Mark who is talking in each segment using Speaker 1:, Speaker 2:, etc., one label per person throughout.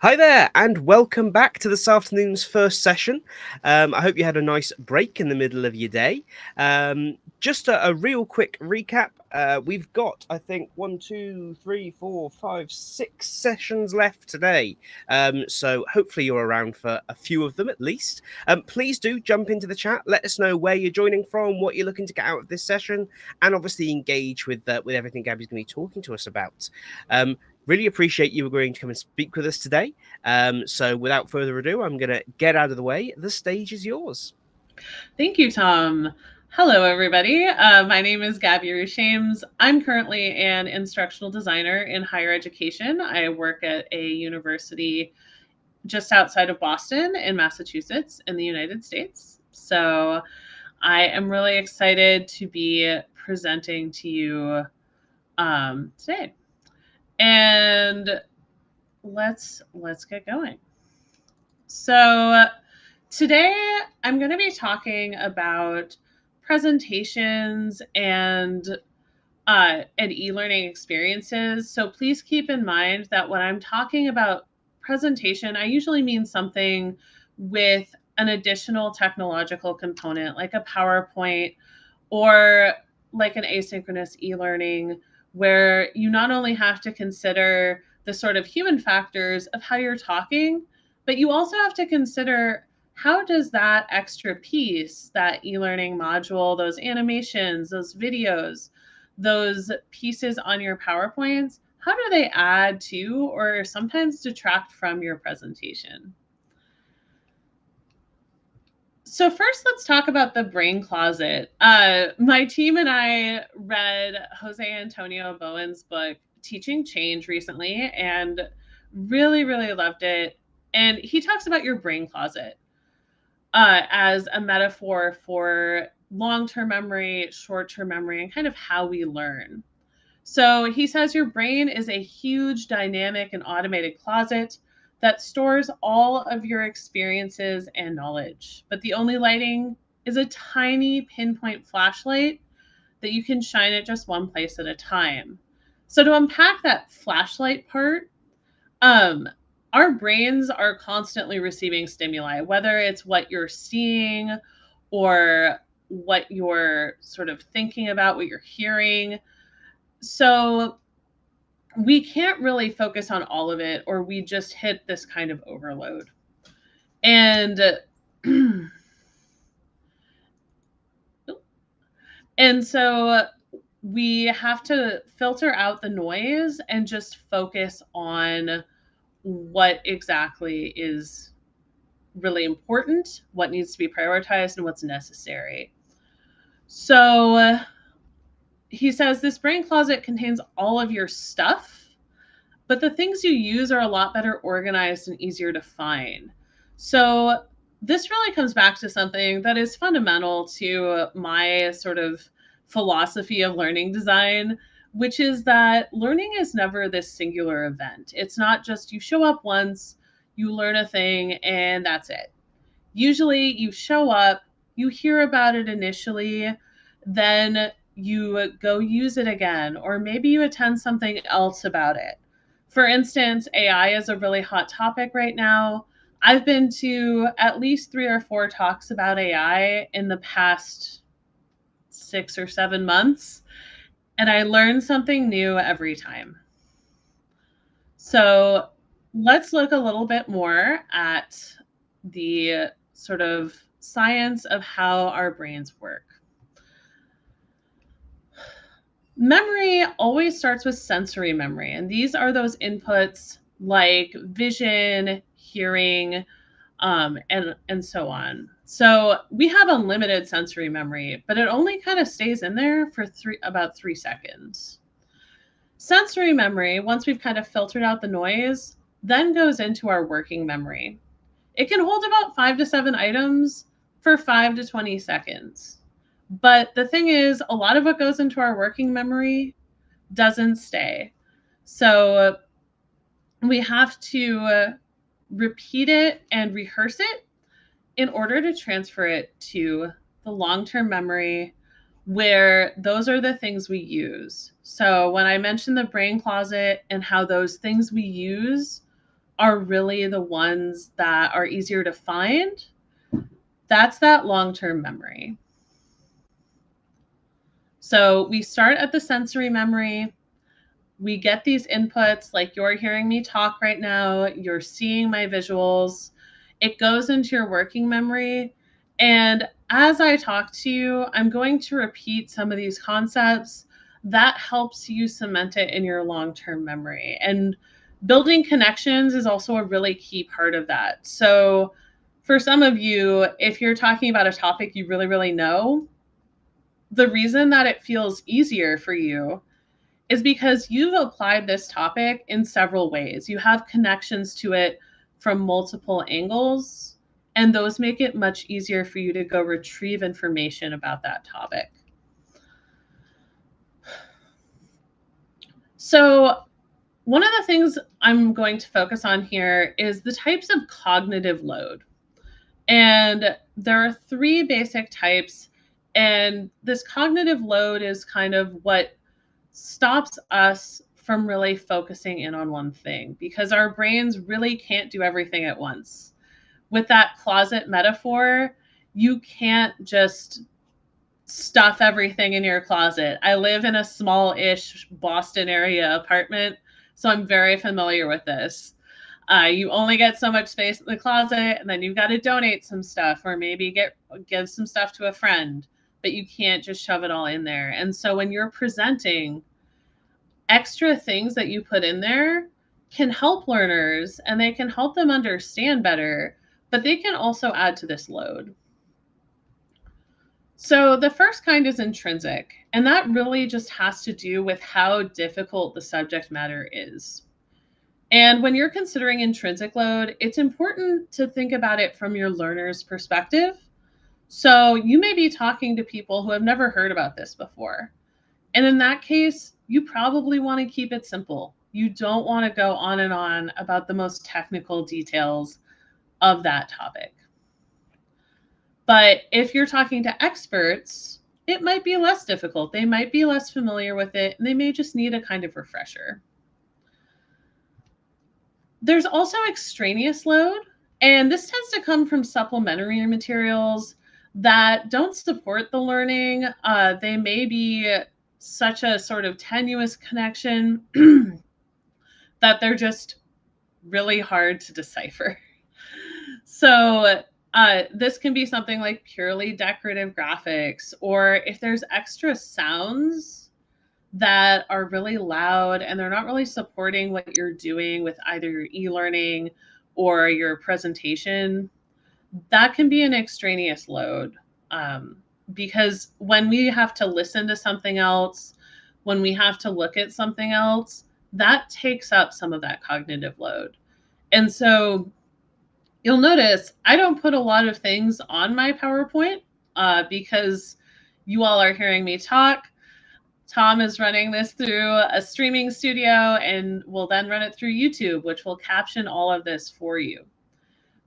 Speaker 1: Hi there, and welcome back to this afternoon's first session. I hope you had a nice break in the middle of your day. Just a real quick recap. We've got, I think, 6 sessions left today. So hopefully you're around for a few of them at least. Please do jump into the chat. Let us know where you're joining from, what you're looking to get out of this session, and obviously engage with everything Gabby's going to be talking to us about. Really appreciate you agreeing to come and speak with us today. So without further ado, I'm going to get out of the way. The stage is yours.
Speaker 2: Thank you, Tom. Hello, everybody. My name is Gaby Ruchames. I'm currently an instructional designer in higher education. I work at a university just outside of Boston in Massachusetts in the United States. So I am really excited to be presenting to you today. And let's get going. So today I'm going to be talking about presentations and e-learning experiences. So please keep in mind that when I'm talking about presentation, I usually mean something with an additional technological component like a PowerPoint or like an asynchronous e-learning, where you not only have to consider the sort of human factors of how you're talking, but you also have to consider how does that extra piece, that e-learning module, those animations, those videos, those pieces on your PowerPoints, how do they add to or sometimes detract from your presentation? So first, let's talk about the brain closet. My team and I read Jose Antonio Bowen's book, Teaching Change, recently, and really, really loved it. And he talks about your brain closet as a metaphor for long-term memory, short-term memory, and kind of how we learn. So he says your brain is a huge, dynamic, and automated closet that stores all of your experiences and knowledge. But the only lighting is a tiny pinpoint flashlight that you can shine at just one place at a time. So to unpack that flashlight part, our brains are constantly receiving stimuli, whether it's what you're seeing or what you're sort of thinking about, what you're hearing. So we can't really focus on all of it, or we just hit this kind of overload. And and so we have to filter out the noise and just focus on what exactly is really important, what needs to be prioritized, and what's necessary. So he says this brain closet contains all of your stuff, but the things you use are a lot better organized and easier to find. So this really comes back to something that is fundamental to my sort of philosophy of learning design, which is that learning is never this singular event. It's not just you show up once, you learn a thing, and that's it. Usually you show up, you hear about it initially, then you go use it again, or maybe you attend something else about it. For instance, AI is a really hot topic right now. I've been to at least 3 or 4 talks about AI in the past 6 or 7 months, and I learn something new every time. So let's look a little bit more at the sort of science of how our brains work. Memory always starts with sensory memory, and these are those inputs like vision, hearing, and so on. So we have unlimited sensory memory, but it only kind of stays in there for about 3 seconds. Sensory memory, once we've kind of filtered out the noise, then goes into our working memory. It can hold about 5 to 7 items for 5 to 20 seconds. But the thing is, a lot of what goes into our working memory doesn't stay. So we have to repeat it and rehearse it in order to transfer it to the long-term memory, where those are the things we use. So when I mentioned the brain closet and how those things we use are really the ones that are easier to find. That's that long-term memory. So we start at the sensory memory. We get these inputs, like you're hearing me talk right now, you're seeing my visuals. It goes into your working memory. And as I talk to you, I'm going to repeat some of these concepts. That helps you cement it in your long-term memory. And building connections is also a really key part of that. So for some of you, if you're talking about a topic you really, really know, the reason that it feels easier for you is because you've applied this topic in several ways. You have connections to it from multiple angles, and those make it much easier for you to go retrieve information about that topic. So one of the things I'm going to focus on here is the types of cognitive load. And there are three basic types, and this cognitive load is kind of what stops us from really focusing in on one thing, because our brains really can't do everything at once. With that closet metaphor, you can't just stuff everything in your closet. I live in a small-ish Boston area apartment, so I'm very familiar with this. You only get so much space in the closet, and then you've got to donate some stuff, or maybe give some stuff to a friend, but you can't just shove it all in there. And so when you're presenting, extra things that you put in there can help learners, and they can help them understand better, but they can also add to this load. So the first kind is intrinsic, and that really just has to do with how difficult the subject matter is. And when you're considering intrinsic load, it's important to think about it from your learner's perspective. So you may be talking to people who have never heard about this before. And in that case, you probably want to keep it simple. You don't want to go on and on about the most technical details of that topic. But if you're talking to experts, it might be less difficult. They might be less familiar with it, and they may just need a kind of refresher. There's also extraneous load, and this tends to come from supplementary materials that don't support the learning. They may be such a sort of tenuous connection that they're just really hard to decipher. So this can be something like purely decorative graphics, or if there's extra sounds that are really loud and they're not really supporting what you're doing with either your e-learning or your presentation, that can be an extraneous load. Because when we have to listen to something else, when we have to look at something else, that takes up some of that cognitive load. And so you'll notice I don't put a lot of things on my PowerPoint because you all are hearing me talk. Tom is running this through a streaming studio and will then run it through YouTube, which will caption all of this for you.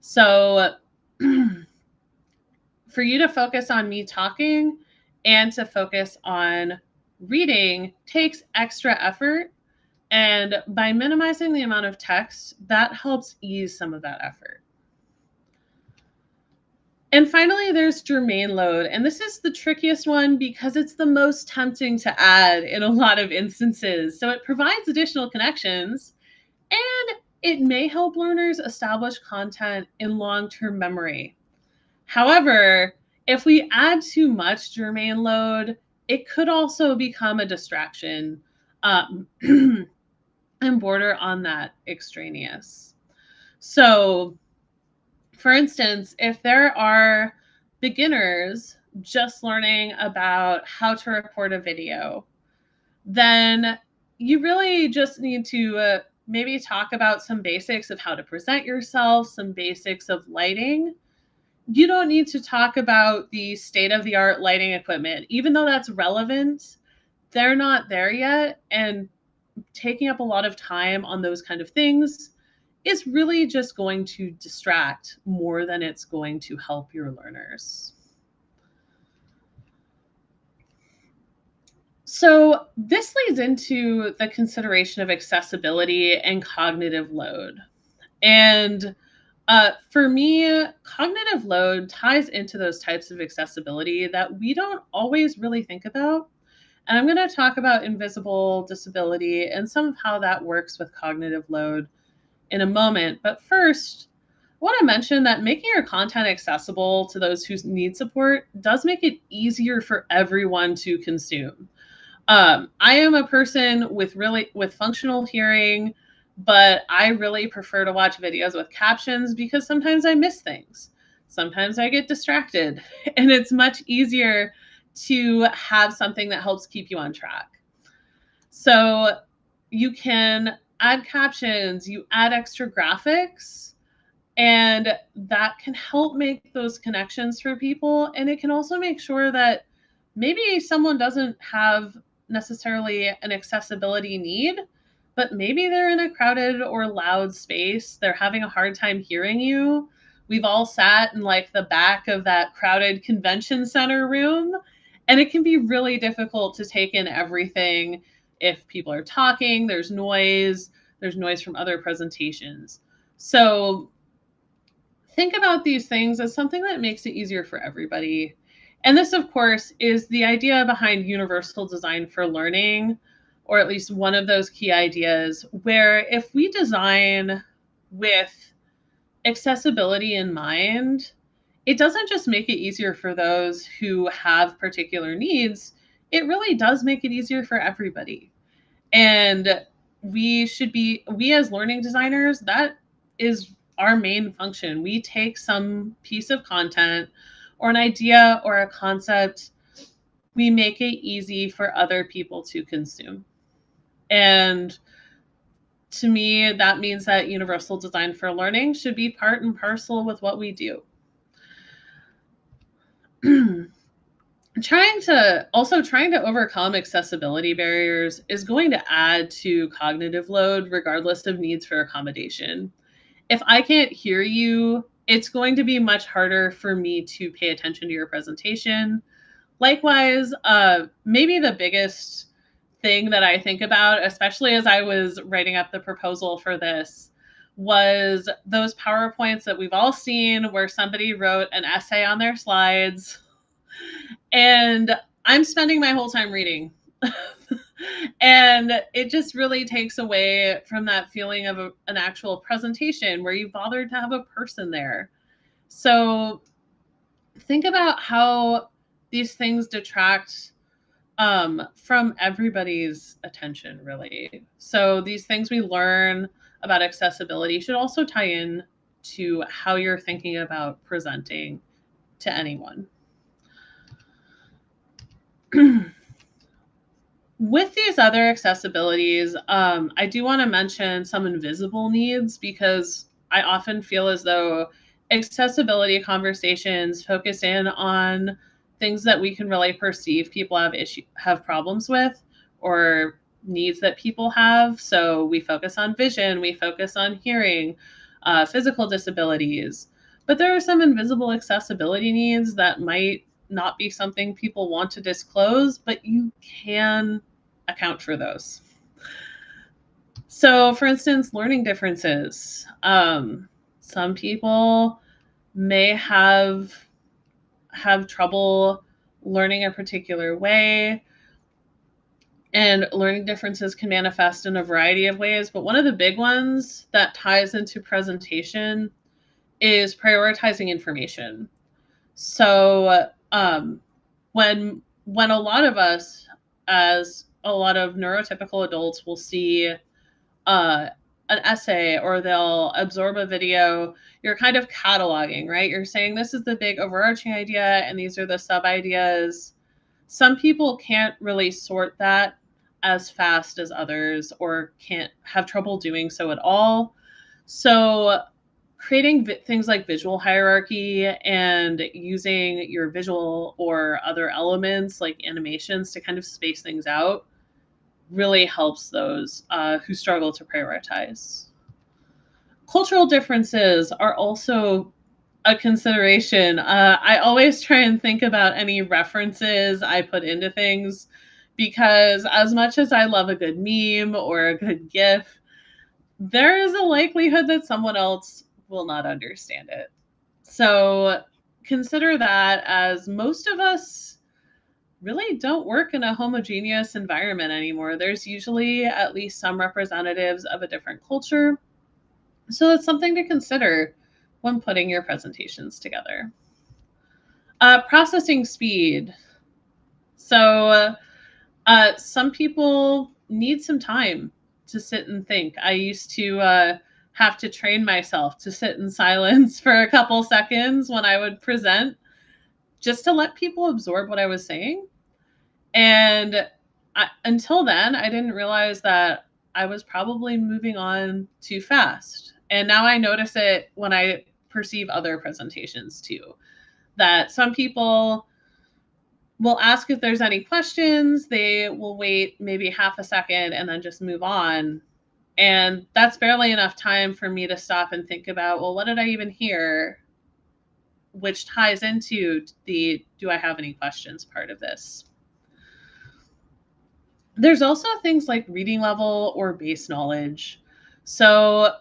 Speaker 2: So for you to focus on me talking and to focus on reading takes extra effort. And by minimizing the amount of text, that helps ease some of that effort. And finally, there's germane load. And this is the trickiest one because it's the most tempting to add in a lot of instances. So it provides additional connections, and it may help learners establish content in long-term memory. However, if we add too much germane load, it could also become a distraction and border on that extraneous. So, for instance, if there are beginners just learning about how to record a video, then you really just need to maybe talk about some basics of how to present yourself, some basics of lighting. You don't need to talk about the state-of-the-art lighting equipment. Even though that's relevant, they're not there yet. And taking up a lot of time on those kind of things is really just going to distract more than it's going to help your learners. So this leads into the consideration of accessibility and cognitive load. And for me, cognitive load ties into those types of accessibility that we don't always really think about. And I'm going to talk about invisible disability and some of how that works with cognitive load in a moment. But first, I want to mention that making your content accessible to those who need support does make it easier for everyone to consume. I am a person with functional hearing, but I really prefer to watch videos with captions because sometimes I miss things. Sometimes I get distracted, and it's much easier to have something that helps keep you on track. So you can add captions, you add extra graphics, and that can help make those connections for people. And it can also make sure that maybe someone doesn't have necessarily an accessibility need, but maybe they're in a crowded or loud space. They're having a hard time hearing you. We've all sat in like the back of that crowded convention center room, and it can be really difficult to take in everything if people are talking, there's noise from other presentations. So think about these things as something that makes it easier for everybody. And this, of course, is the idea behind universal design for learning, or at least one of those key ideas, where if we design with accessibility in mind, it doesn't just make it easier for those who have particular needs, it really does make it easier for everybody. And we as learning designers, that is our main function. We take some piece of content or an idea or a concept, we make it easy for other people to consume. And to me, that means that universal design for learning should be part and parcel with what we do. Trying to overcome accessibility barriers is going to add to cognitive load regardless of needs for accommodation. If I can't hear you, it's going to be much harder for me to pay attention to your presentation. Likewise, maybe the biggest thing that I think about, especially as I was writing up the proposal for this, was those PowerPoints that we've all seen where somebody wrote an essay on their slides and I'm spending my whole time reading. And it just really takes away from that feeling of an actual presentation where you bothered to have a person there. So think about how these things detract from everybody's attention, really. So these things we learn about accessibility should also tie in to how you're thinking about presenting to anyone. With these other accessibilities, I do want to mention some invisible needs because I often feel as though accessibility conversations focus in on things that we can really perceive people have problems with or needs that people have. So we focus on vision, we focus on hearing, physical disabilities. But there are some invisible accessibility needs that might not be something people want to disclose, but you can account for those. So, for instance, learning differences. Some people may have trouble learning a particular way, and learning differences can manifest in a variety of ways. But one of the big ones that ties into presentation is prioritizing information. So when a lot of us, as a lot of neurotypical adults, will see an essay or they'll absorb a video, you're kind of cataloging, right? You're saying this is the big overarching idea and these are the sub ideas. Some people can't really sort that as fast as others or can't have trouble doing so at all. So creating things like visual hierarchy and using your visual or other elements like animations to kind of space things out really helps those who struggle to prioritize. Cultural differences are also a consideration. I always try and think about any references I put into things because as much as I love a good meme or a good GIF, there is a likelihood that someone else will not understand it. So consider that, as most of us really don't work in a homogeneous environment anymore. There's usually at least some representatives of a different culture. So it's something to consider when putting your presentations together. Processing speed. So some people need some time to sit and think. I used to have to train myself to sit in silence for a couple seconds when I would present, just to let people absorb what I was saying. And until then, I didn't realize that I was probably moving on too fast. And now I notice it when I perceive other presentations too, that some people will ask if there's any questions. They will wait maybe half a second and then just move on. And that's barely enough time for me to stop and think about, well, what did I even hear? Which ties into the do I have any questions part of this. There's also things like reading level or base knowledge. So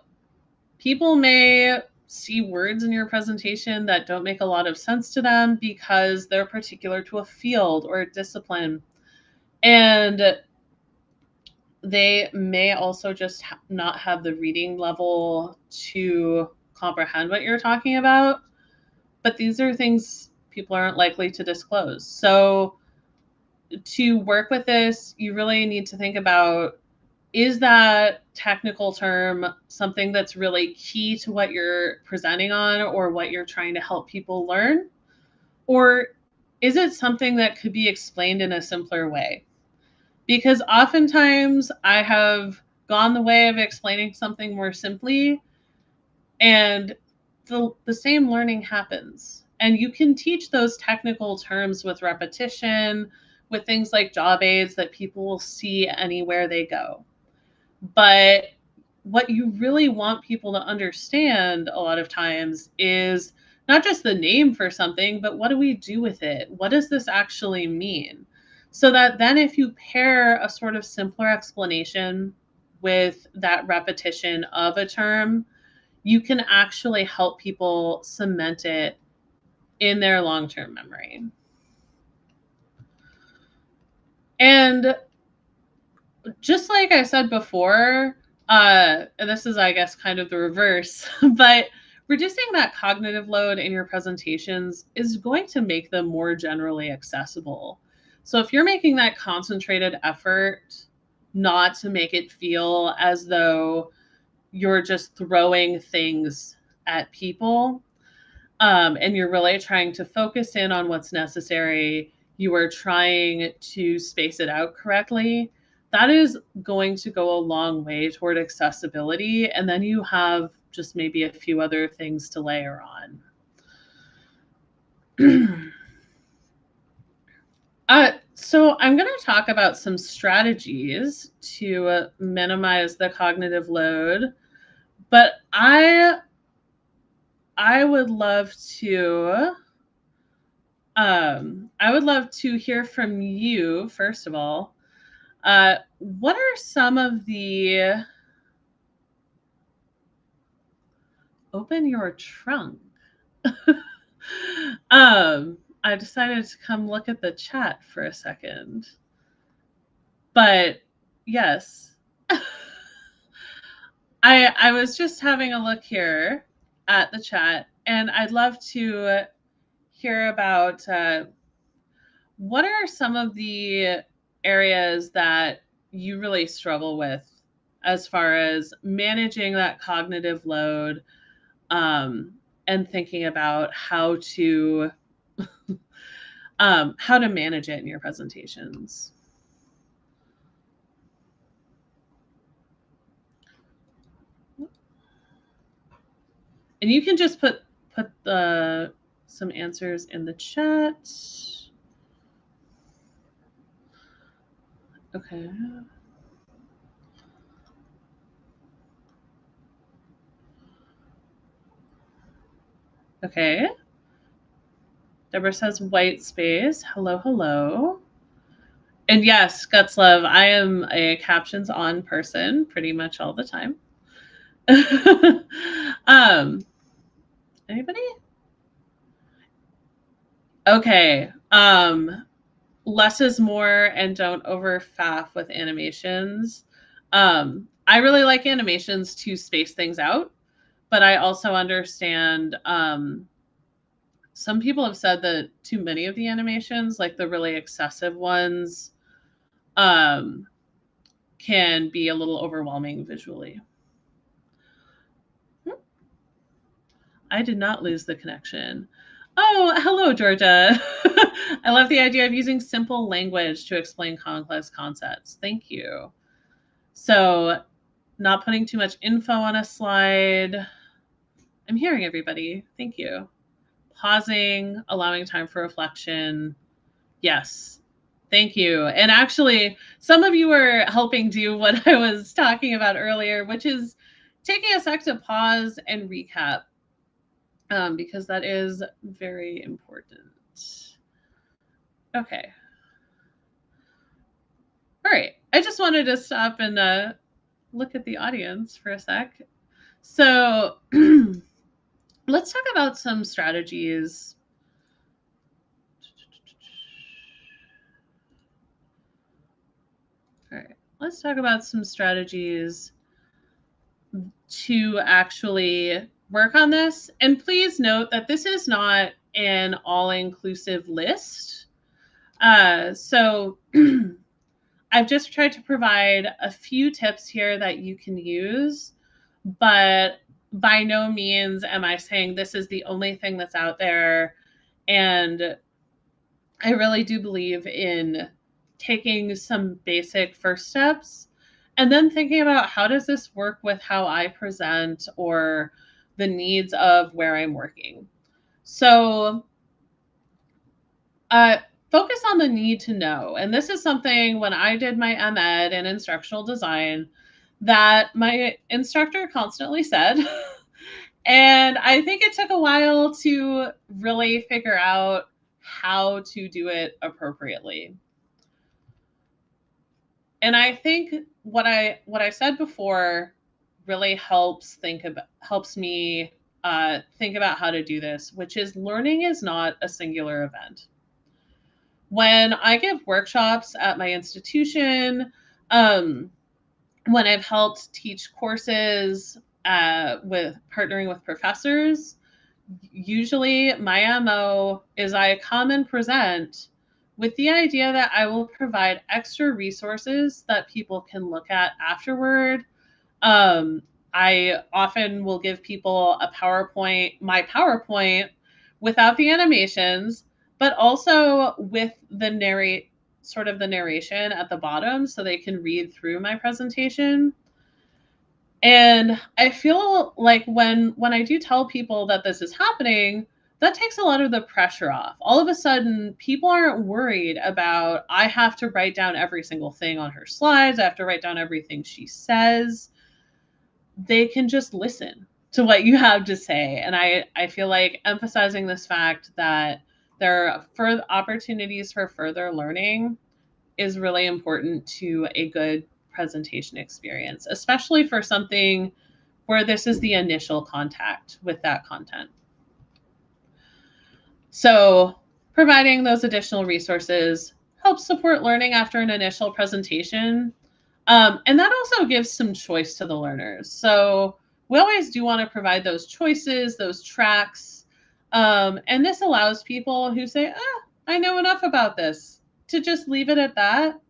Speaker 2: people may see words in your presentation that don't make a lot of sense to them because they're particular to a field or a discipline. And they may also just not have the reading level to comprehend what you're talking about. But these are things people aren't likely to disclose. So to work with this, you really need to think about, is that technical term something that's really key to what you're presenting on or what you're trying to help people learn? Or is it something that could be explained in a simpler way? Because oftentimes I have gone the way of explaining something more simply, and the same learning happens. And you can teach those technical terms with repetition, with things like job aids that people will see anywhere they go. But what you really want people to understand a lot of times is not just the name for something, but what do we do with it? What does this actually mean? So that then if you pair a sort of simpler explanation with that repetition of a term, you can actually help people cement it in their long-term memory. And just like I said before, and this is, I guess, kind of the reverse, but reducing that cognitive load in your presentations is going to make them more generally accessible. So if you're making that concentrated effort not to make it feel as though you're just throwing things at people, and you're really trying to focus in on what's necessary, you are trying to space it out correctly, that is going to go a long way toward accessibility. And then you have just maybe a few other things to layer on. So I'm going to talk about some strategies to minimize the cognitive load, but I would love to hear from you, first of all. What are some of the open your trunk? I decided to come look at the chat for a second. But yes, I was just having a look here at the chat, and I'd love to hear about what are some of the areas that you really struggle with as far as managing that cognitive load, and thinking about how to manage it in your presentations. And you can just put some answers in the chat. Okay. Okay. Deborah says white space. Hello, hello. And yes, Guts Love, I am a captions on person pretty much all the time. Anybody? Okay. Less is more and don't over faff with animations. I really like animations to space things out, but I also understand some people have said that too many of the animations, like the really excessive ones, can be a little overwhelming visually. I did not lose the connection. Oh, hello, Georgia. I love the idea of using simple language to explain complex concepts. Thank you. So, not putting too much info on a slide. I'm hearing everybody. Thank you. Pausing, allowing time for reflection. Yes. Thank you. And actually, some of you were helping do what I was talking about earlier, which is taking a sec to pause and recap, because that is very important. Okay. All right. I just wanted to stop and look at the audience for a sec. So let's talk about some strategies. All right. Let's talk about some strategies to actually work on this. And please note that this is not an all-inclusive list. So I've just tried to provide a few tips here that you can use, but by no means am I saying this is the only thing that's out there. And I really do believe in taking some basic first steps and then thinking about how does this work with how I present or the needs of where I'm working. So focus on the need to know. And this is something when I did my MEd in instructional design that my instructor constantly said. And I think it took a while to really figure out how to do it appropriately. And I think what I said before really helps me think about how to do this, which is learning is not a singular event. When I give workshops at my institution, when I've helped teach courses with partnering with professors, usually my MO is I come and present with the idea that I will provide extra resources that people can look at afterward. I often will give people my PowerPoint without the animations, but also with the narration at the bottom so they can read through my presentation. And I feel like when I do tell people that this is happening, that takes a lot of the pressure off. All of a sudden, people aren't worried about, I have to write down every single thing on her slides. I have to write down everything she says. They can just listen to what you have to say. And I feel like emphasizing this fact that there are further opportunities for further learning is really important to a good presentation experience, especially for something where this is the initial contact with that content. So providing those additional resources helps support learning after an initial presentation. And that also gives some choice to the learners. So we always do want to provide those choices, those tracks. And this allows people who say, I know enough about this, to just leave it at that,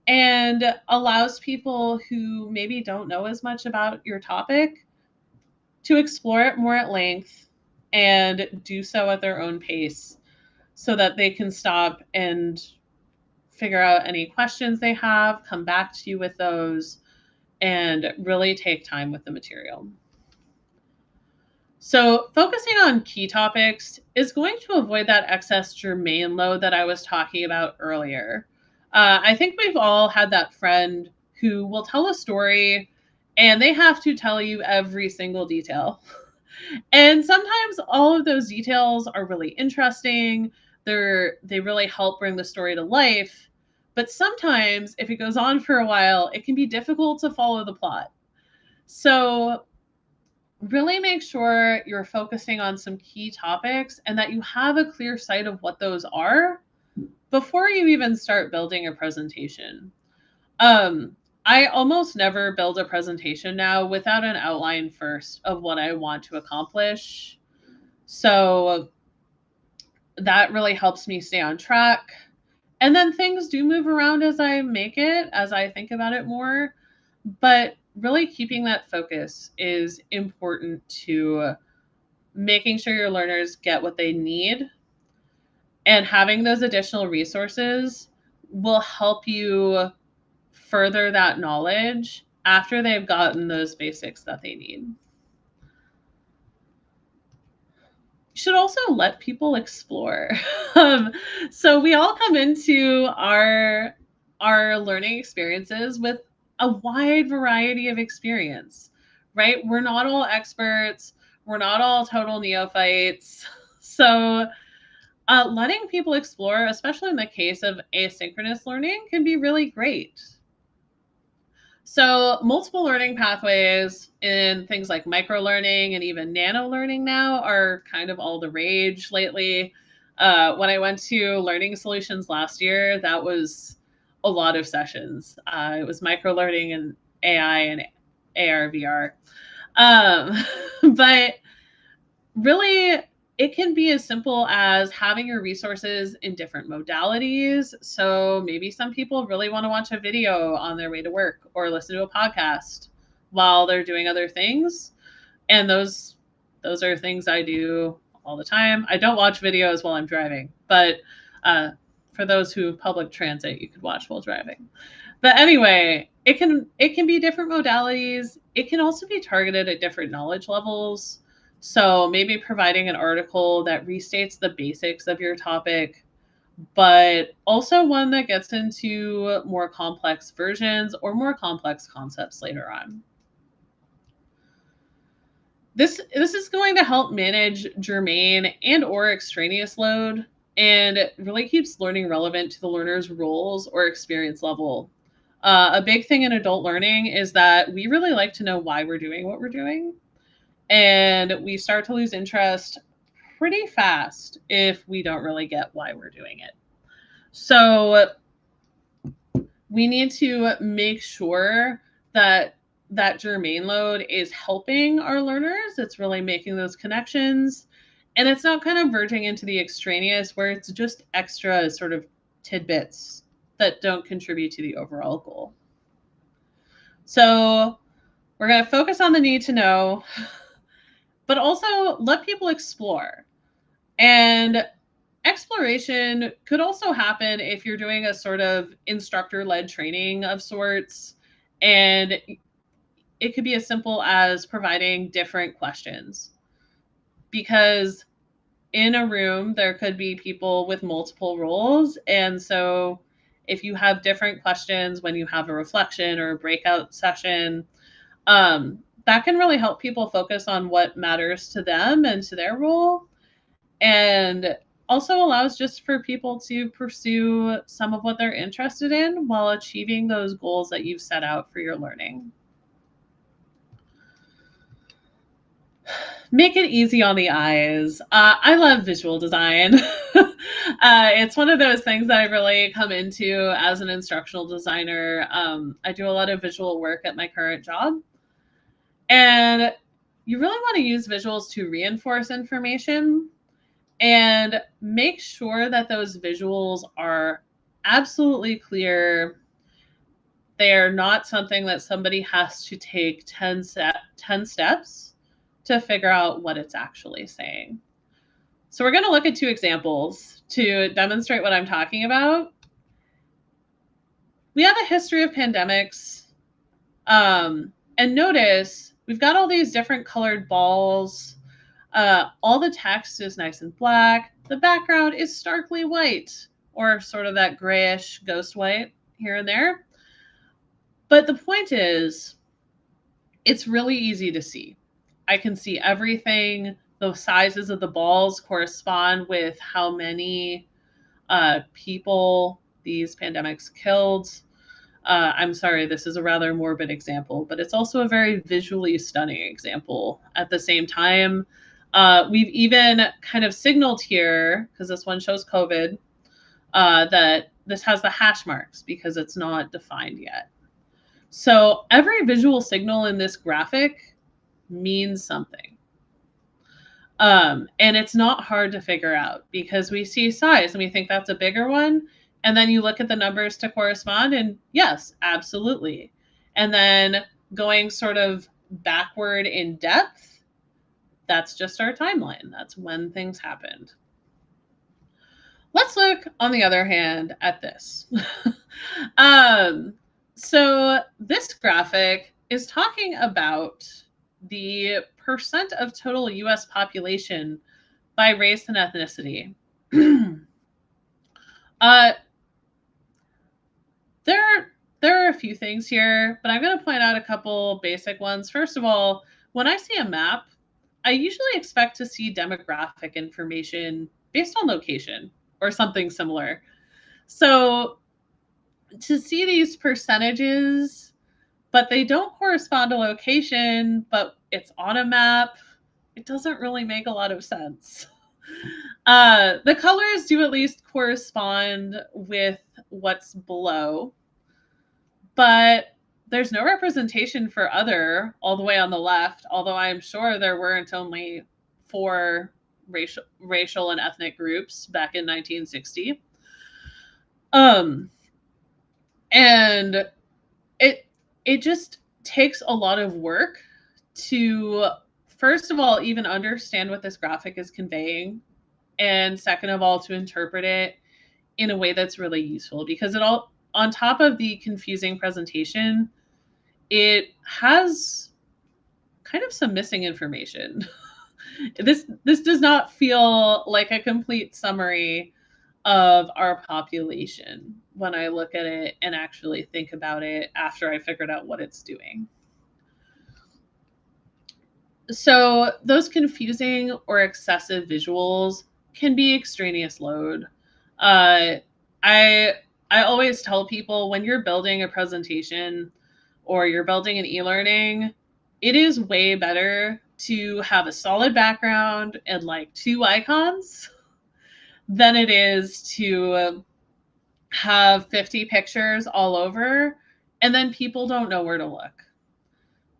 Speaker 2: and allows people who maybe don't know as much about your topic to explore it more at length and do so at their own pace so that they can stop and figure out any questions they have, come back to you with those, and really take time with the material. So focusing on key topics is going to avoid that excess germane load that I was talking about earlier. I think we've all had that friend who will tell a story and they have to tell you every single detail. And sometimes all of those details are really interesting. They really help bring the story to life. But sometimes if it goes on for a while, it can be difficult to follow the plot. So really make sure you're focusing on some key topics and that you have a clear sight of what those are before you even start building a presentation. I almost never build a presentation now without an outline first of what I want to accomplish. So that really helps me stay on track. And then things do move around as I make it, as I think about it more. But really keeping that focus is important to making sure your learners get what they need. And having those additional resources will help you further that knowledge after they've gotten those basics that they need. You should also let people explore. So we all come into our learning experiences with a wide variety of experience, right? We're not all experts. We're not all total neophytes. So letting people explore, especially in the case of asynchronous learning, can be really great. So multiple learning pathways in things like micro learning and even nano learning now are kind of all the rage lately. When I went to Learning Solutions last year, that was a lot of sessions. It was micro learning and AI and AR, VR. But really, it can be as simple as having your resources in different modalities. So maybe some people really want to watch a video on their way to work or listen to a podcast while they're doing other things. And those are things I do all the time. I don't watch videos while I'm driving, but for those who public transit, you could watch while driving. But anyway, it can be different modalities. It can also be targeted at different knowledge levels. So maybe providing an article that restates the basics of your topic, but also one that gets into more complex versions or more complex concepts later on. This is going to help manage germane and or extraneous load and really keeps learning relevant to the learner's roles or experience level. A big thing in adult learning is that we really like to know why we're doing what we're doing. And we start to lose interest pretty fast if we don't really get why we're doing it. So we need to make sure that that germane load is helping our learners. It's really making those connections. And it's not kind of verging into the extraneous where it's just extra sort of tidbits that don't contribute to the overall goal. So we're going to focus on the need to know, but also let people explore. And exploration could also happen if you're doing a sort of instructor-led training of sorts. And it could be as simple as providing different questions. Because in a room, there could be people with multiple roles. And so if you have different questions when you have a reflection or a breakout session, that can really help people focus on what matters to them and to their role. And also allows just for people to pursue some of what they're interested in while achieving those goals that you've set out for your learning. Make it easy on the eyes. I love visual design. It's one of those things that I really come into as an instructional designer. I do a lot of visual work at my current job. And you really want to use visuals to reinforce information and make sure that those visuals are absolutely clear. They are not something that somebody has to take 10 steps to figure out what it's actually saying. So we're going to look at 2 examples to demonstrate what I'm talking about. We have a history of pandemics. And notice we've got all these different colored balls. All the text is nice and black. The background is starkly white, or sort of that grayish ghost white here and there. But the point is, it's really easy to see. I can see everything. The sizes of the balls correspond with how many people these pandemics killed. I'm sorry, this is a rather morbid example, but it's also a very visually stunning example at the same time. We've even kind of signaled here, because this one shows COVID, that this has the hash marks because it's not defined yet. So every visual signal in this graphic means something. And it's not hard to figure out because we see size and we think that's a bigger one. And then you look at the numbers to correspond, and yes, absolutely. And then going sort of backward in depth, that's just our timeline. That's when things happened. Let's look, on the other hand, at this. So this graphic is talking about the percent of total US population by race and ethnicity. There are a few things here, but I'm going to point out a couple basic ones. First of all, when I see a map, I usually expect to see demographic information based on location or something similar. So to see these percentages, but they don't correspond to location, but it's on a map, it doesn't really make a lot of sense. The colors do at least correspond with what's below, but there's no representation for other all the way on the left, although I'm sure there weren't only 4 racial and ethnic groups back in 1960. And it just takes a lot of work to, first of all, even understand what this graphic is conveying, and second of all, to interpret it in a way that's really useful, because it all, on top of the confusing presentation, it has kind of some missing information. This does not feel like a complete summary of our population when I look at it and actually think about it after I figured out what it's doing. So those confusing or excessive visuals can be extraneous load. I always tell people, when you're building a presentation or you're building an e-learning, it is way better to have a solid background and like 2 icons than it is to have 50 pictures all over and then people don't know where to look.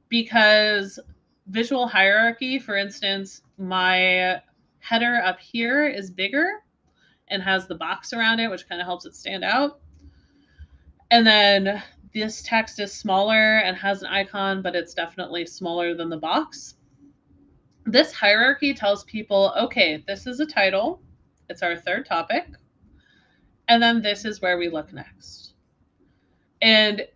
Speaker 2: Because visual hierarchy, for instance, my header up here is bigger and has the box around it, which kind of helps it stand out. And then this text is smaller and has an icon, but it's definitely smaller than the box. This hierarchy tells people, okay, this is a title. It's our 3rd topic. And then this is where we look next. And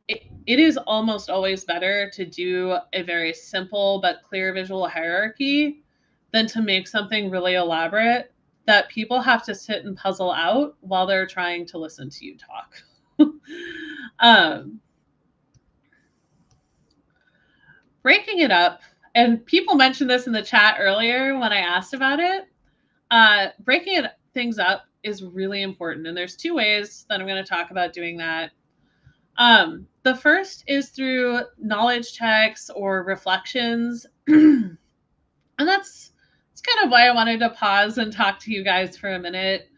Speaker 2: it is almost always better to do a very simple but clear visual hierarchy than to make something really elaborate that people have to sit and puzzle out while they're trying to listen to you talk. Breaking it up, and people mentioned this in the chat earlier when I asked about it, breaking things up is really important. And there's 2 ways that I'm going to talk about doing that. The first is through knowledge checks or reflections. And that's kind of why I wanted to pause and talk to you guys for a minute.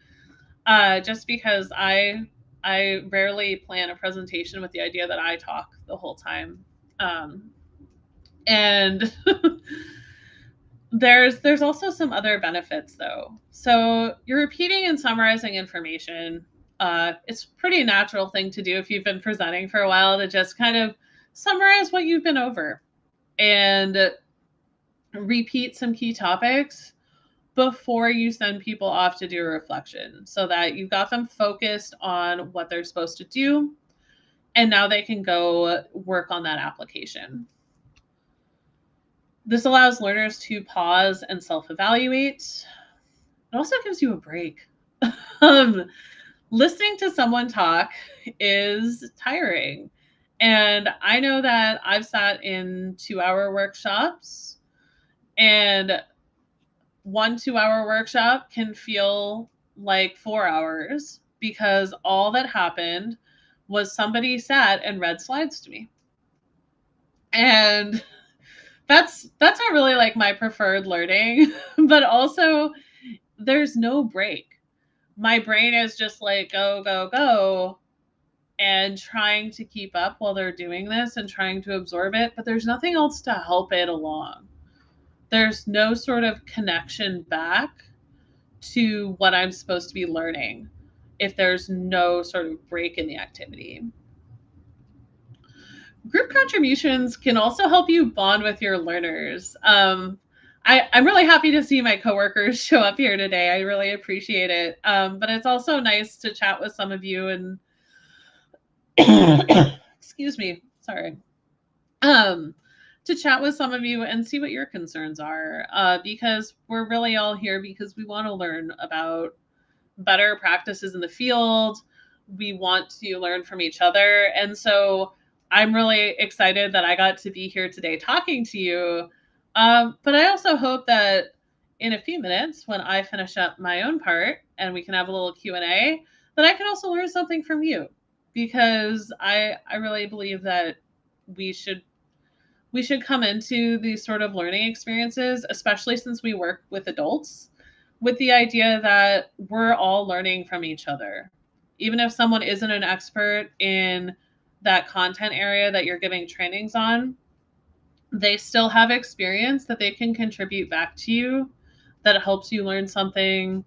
Speaker 2: Just because I rarely plan a presentation with the idea that I talk the whole time. And there's also some other benefits though. So you're repeating and summarizing information. It's a pretty natural thing to do if you've been presenting for a while, to just kind of summarize what you've been over and repeat some key topics before you send people off to do a reflection, so that you've got them focused on what they're supposed to do, and now they can go work on that application. This allows learners to pause and self-evaluate. It also gives you a break. Listening to someone talk is tiring. And I know that I've sat in 2-hour workshops, and 1 2-hour workshop can feel like 4 hours, because all that happened was somebody sat and read slides to me. And that's not really like my preferred learning, but also there's no break. My brain is just like go, go, go, and trying to keep up while they're doing this and trying to absorb it, but there's nothing else to help it along. There's no sort of connection back to what I'm supposed to be learning if there's no sort of break in the activity. Group contributions can also help you bond with your learners. I'm really happy to see my coworkers show up here today. I really appreciate it. But it's also nice to chat with some of you and excuse me, sorry. To chat with some of you and see what your concerns are, because we're really all here because we want to learn about better practices in the field. We want to learn from each other. And so I'm really excited that I got to be here today talking to you. But I also hope that in a few minutes, when I finish up my own part and we can have a little Q&A, that I can also learn something from you, because I really believe that we should come into these sort of learning experiences, especially since we work with adults, with the idea that we're all learning from each other. Even if someone isn't an expert in that content area that you're giving trainings on, they still have experience that they can contribute back to you that helps you learn something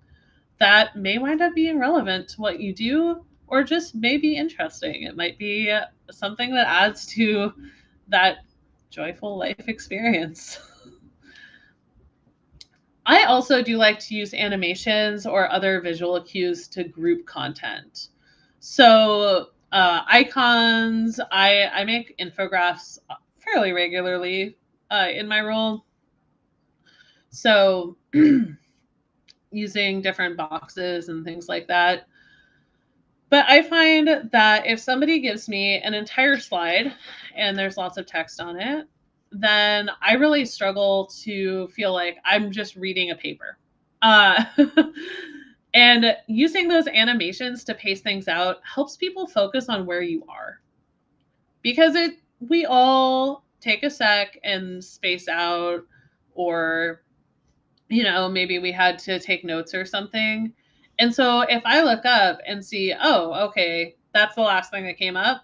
Speaker 2: that may wind up being relevant to what you do, or just may be interesting. It might be something that adds to that joyful life experience. I also do like to use animations or other visual cues to group content. So icons, I make infographics fairly regularly in my role. So using different boxes and things like that. But I find that if somebody gives me an entire slide and there's lots of text on it, then I really struggle to feel like I'm just reading a paper. And using those animations to pace things out helps people focus on where you are. Because we all take a sec and space out, or, maybe we had to take notes or something. And so if I look up and see, oh, okay, that's the last thing that came up,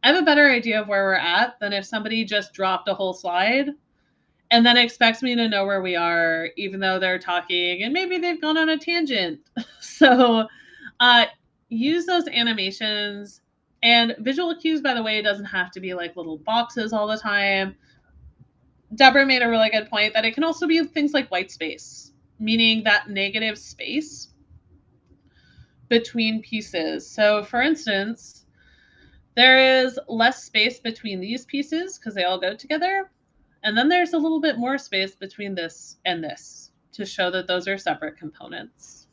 Speaker 2: I have a better idea of where we're at than if somebody just dropped a whole slide and then expects me to know where we are, even though they're talking and maybe they've gone on a tangent. So use those animations. And visual cues, by the way, doesn't have to be like little boxes all the time. Deborah made a really good point that it can also be things like white space, meaning that negative space between pieces. So for instance, there is less space between these pieces because they all go together. And then there's a little bit more space between this and this to show that those are separate components.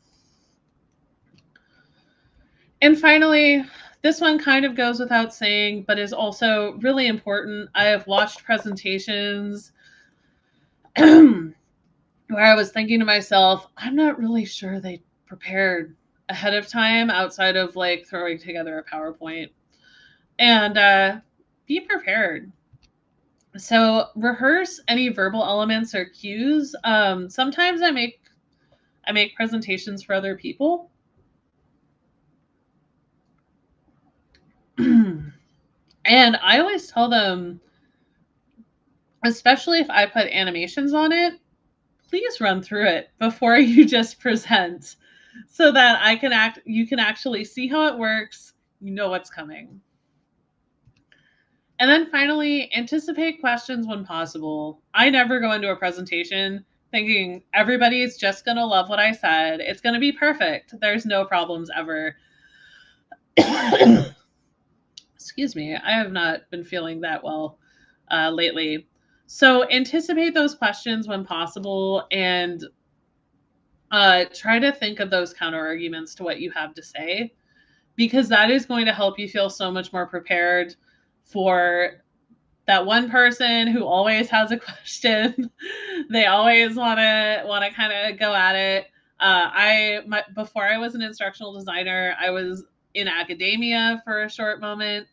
Speaker 2: And finally, this one kind of goes without saying, but is also really important. I have watched presentations where I was thinking to myself, I'm not really sure they prepared ahead of time outside of like throwing together a PowerPoint. And be prepared. So rehearse any verbal elements or cues. Sometimes I make presentations for other people. And I always tell them, especially if I put animations on it, please run through it before you just present so that you can actually see how it works, you know what's coming. And then finally, anticipate questions when possible. I never go into a presentation thinking everybody's just going to love what I said. It's going to be perfect. There's no problems ever. Excuse me. I have not been feeling that well lately. So anticipate those questions when possible and try to think of those counter arguments to what you have to say, because that is going to help you feel so much more prepared for that one person who always has a question. They always want to kind of go at it. Before I was an instructional designer, I was in academia for a short moment,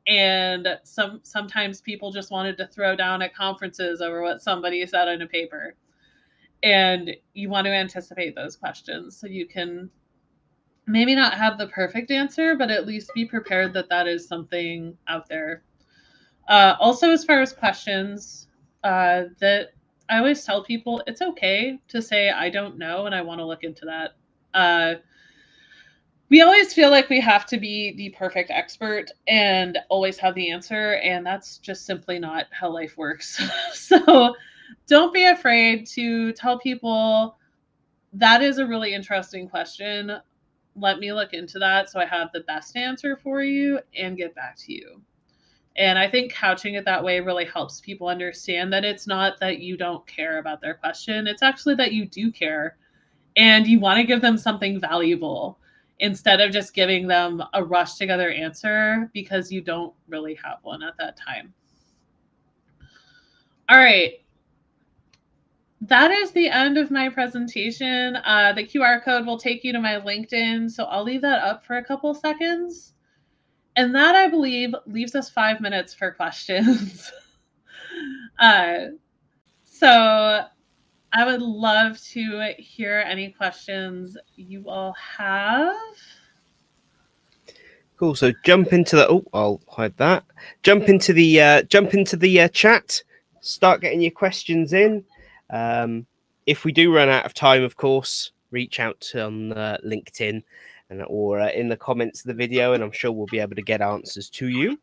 Speaker 2: and sometimes people just wanted to throw down at conferences over what somebody said in a paper. And you want to anticipate those questions so you can maybe not have the perfect answer, but at least be prepared that that is something out there. Also, as far as questions, that I always tell people it's okay to say, I don't know, and I want to look into that. We always feel like we have to be the perfect expert and always have the answer, and that's just simply not how life works. So don't be afraid to tell people that is a really interesting question. Let me look into that so I have the best answer for you and get back to you. And I think couching it that way really helps people understand that it's not that you don't care about their question. It's actually that you do care and you want to give them something valuable instead of just giving them a rush together answer because you don't really have one at that time. All right. That is the end of my presentation. The QR code will take you to my LinkedIn, so I'll leave that up for a couple seconds. And that, I believe, leaves us 5 minutes for questions. So I would love to hear any questions you all have.
Speaker 1: Cool. So jump into the. Oh, I'll hide that. Jump into the chat. Start getting your questions in. If we do run out of time, of course, reach out on LinkedIn or in the comments of the video, and I'm sure we'll be able to get answers to you.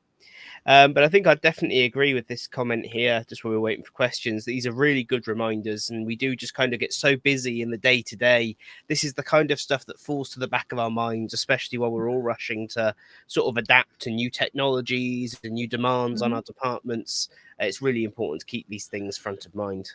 Speaker 1: But I think I definitely agree with this comment here, just while we're waiting for questions. These are really good reminders, and we do just kind of get so busy in the day to day. This is the kind of stuff that falls to the back of our minds, especially while we're all rushing to sort of adapt to new technologies and new demands on our departments. It's really important to keep these things front of mind.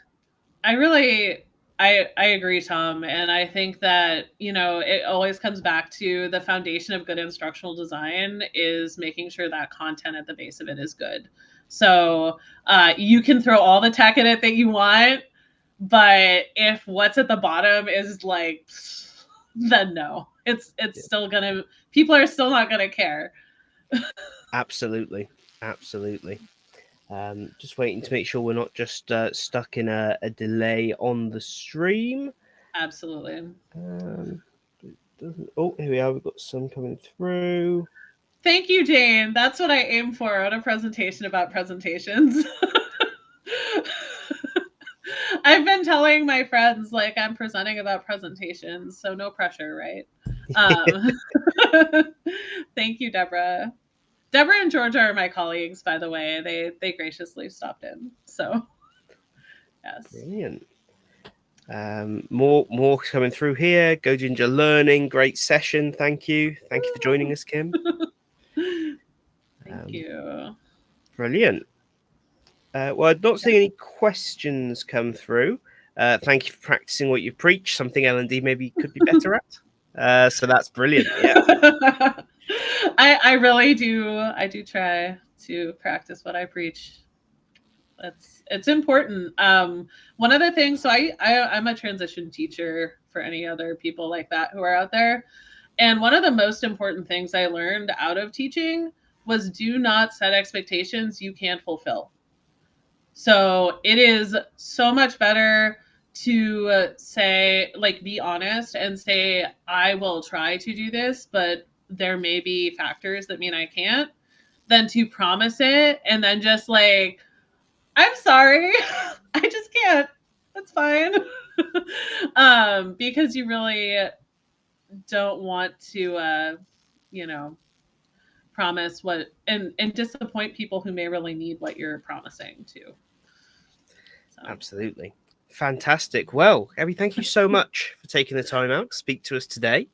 Speaker 2: I agree, Tom. And I think that, it always comes back to the foundation of good instructional design is making sure that content at the base of it is good. So you can throw all the tech in it that you want, but if what's at the bottom is like, then no, it's still gonna, people are still not gonna care.
Speaker 1: Absolutely. Just waiting to make sure we're not just stuck in a delay on the stream.
Speaker 2: Absolutely.
Speaker 1: Oh, here we are. We've got some coming through.
Speaker 2: Thank you, Jane. That's what I aim for on a presentation about presentations. I've been telling my friends like I'm presenting about presentations, so no pressure, right? Thank you, Deborah. Deborah and Georgia are my colleagues, by the way. They graciously stopped in. So yes.
Speaker 1: Brilliant. More coming through here. Go Ginger Learning, great session. Thank you for joining us, Kim.
Speaker 2: Thank you.
Speaker 1: Brilliant. Well, I'm not seeing any questions come through. Thank you for practicing what you preach. Something L&D maybe could be better at. So that's brilliant. Yeah.
Speaker 2: I really do. I do try to practice what I preach. It's important. One of the things, so I'm a transition teacher for any other people like that who are out there. And one of the most important things I learned out of teaching was do not set expectations you can't fulfill. So it is so much better to say, like, be honest and say, I will try to do this, but there may be factors that mean I can't, than to promise it and then just like, I'm sorry, I just can't. That's fine. Because you really don't want to, promise what and disappoint people who may really need what you're promising to. So.
Speaker 1: Absolutely. Fantastic. Well, Gaby, thank you so much for taking the time out to speak to us today.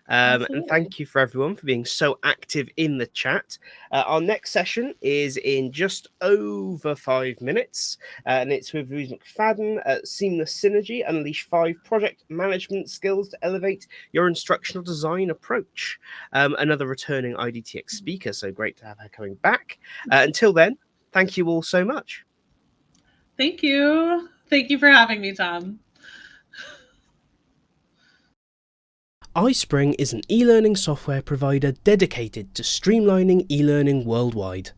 Speaker 1: And thank you for everyone for being so active in the chat. Our next session is in just over 5 minutes, and it's with Louise McFadden at Seamless Synergy, Unleash 5 Project Management Skills to Elevate Your Instructional Design Approach. Another returning IDTX speaker, so great to have her coming back. Until then, thank you all so much.
Speaker 2: Thank you. Thank you for having me, Tom.
Speaker 1: iSpring is an e-learning software provider dedicated to streamlining e-learning worldwide.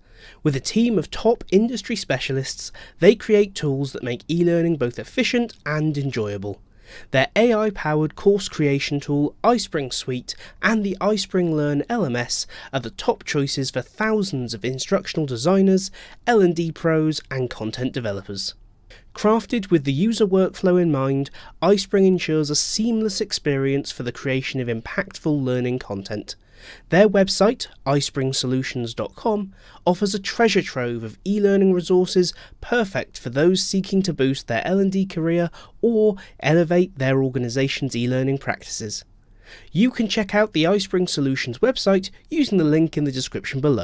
Speaker 1: With a team of top industry specialists, they create tools that make e-learning both efficient and enjoyable. Their AI-powered course creation tool, iSpring Suite, and the iSpring Learn LMS are the top choices for thousands of instructional designers, L&D pros, and content developers. Crafted with the user workflow in mind, iSpring ensures a seamless experience for the creation of impactful learning content. Their website, iSpringSolutions.com, offers a treasure trove of e-learning resources perfect for those seeking to boost their L&D career or elevate their organization's e-learning practices. You can check out the iSpring Solutions website using the link in the description below.